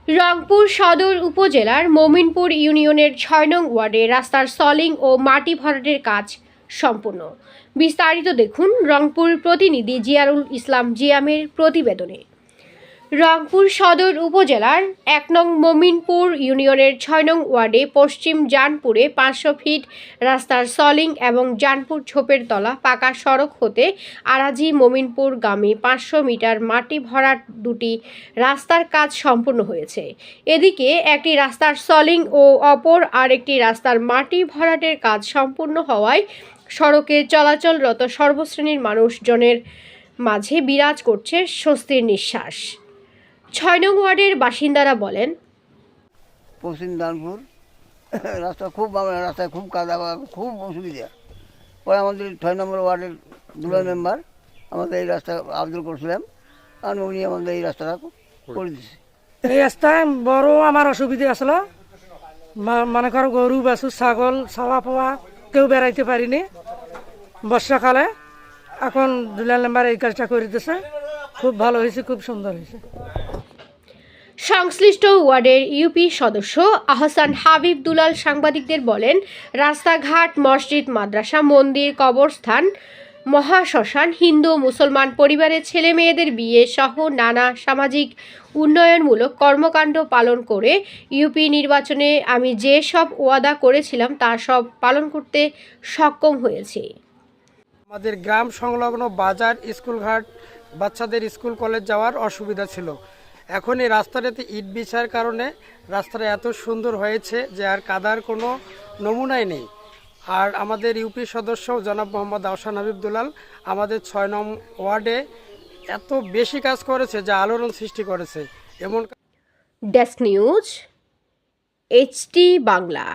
রংপুর সদর উপজেলার মোমিনপুর ইউনিয়নের ৬ নং ওয়ার্ডে রাস্তার সলিং ও মাটি ভরাটের কাজ সম্পূর্ণ। বিস্তারিত দেখুন রংপুর প্রতিনিধি জিয়ারুল ইসলাম জিয়ামের প্রতিবেদনে। রংপুর সদর উপজেলার ১ নং মোমিনপুর ইউনিয়নের ৬ নং ওয়ার্ডে পশ্চিম জানপুরে ৫০০ ফিট রাস্তার সলিং এবং জানপুর ছোপের তলা পাকা সড়ক হতে আরাজি মোমিনপুর গামী ৫০০ মিটার মাটি ভরাট দুটি রাস্তার কাজ সম্পূর্ণ হয়েছে। এদিকে একটি রাস্তার সলিং ও অপর আরেকটি রাস্তার মাটি ভরাটের কাজ সম্পূর্ণ হওয়ায় সড়কে চলাচলরত সর্বশ্রেণীর মানুষজনের মাঝে বিরাজ করছে স্বস্তির নিঃশ্বাস। ৬ নং ওয়ার্ডের বাসিন্দারা বলেন, পশ্চিম দানপুর রাস্তা খুব রাস্তায় খুব কাদা, খুব অসুবিধা। পরে আমাদের ৬ নম্বর ওয়ার্ডের দুলাল মেম্বার আমাদের এই রাস্তা আবেদন করছিলাম, আর উনি আমাদের এই রাস্তাটা করে দিচ্ছে। এই রাস্তায় বড় আমার অসুবিধা আসলো, মনে করো গরু বাছু ছাগল ছাওয়া পাওয়া কেউ বেড়াইতে পারিনি বর্ষাকালে। এখন দুলাল মেম্বার এই কাজটা করে দিচ্ছে, খুব ভালো হয়েছে, খুব সুন্দর হয়েছে। সংশ্লিষ্ট ওয়ার্ডের ইউপি সদস্য আহসান হাবিব দুলাল সাংবাদিকদের বলেন, রাস্তাঘাট, মসজিদ, মাদ্রাসা, মন্দির, কবরস্থান, মহাশ্মশান, হিন্দু মুসলমান পরিবারের ছেলে মেয়েদের বিয়ে সহ নানা সামাজিক উন্নয়নমূলক কর্মকাণ্ড পালন করে ইউপি নির্বাচনে আমি যে সব ওয়াদা করেছিলাম তা সব পালন করতে সক্ষম হয়েছি। আমাদের গ্রাম সংলগ্ন বাজার, স্কুলঘাট, বাচ্চাদের স্কুল কলেজ যাওয়ার অসুবিধা ছিল। এখন এই রাস্তাটাতে ইট বিছার কারণে রাস্তাটা এত সুন্দর হয়েছে যে আর কাদার কোনো নমুনাই নেই। আর আমাদের ইউপি সদস্য জনাব মোহাম্মদ আহসান হাবিব দুলাল আমাদের ৬ নং ওয়ার্ডে এত বেশি কাজ করেছে যা আলোড়ন সৃষ্টি করেছে। এমন ডেস্ক নিউজ, HT বাংলা।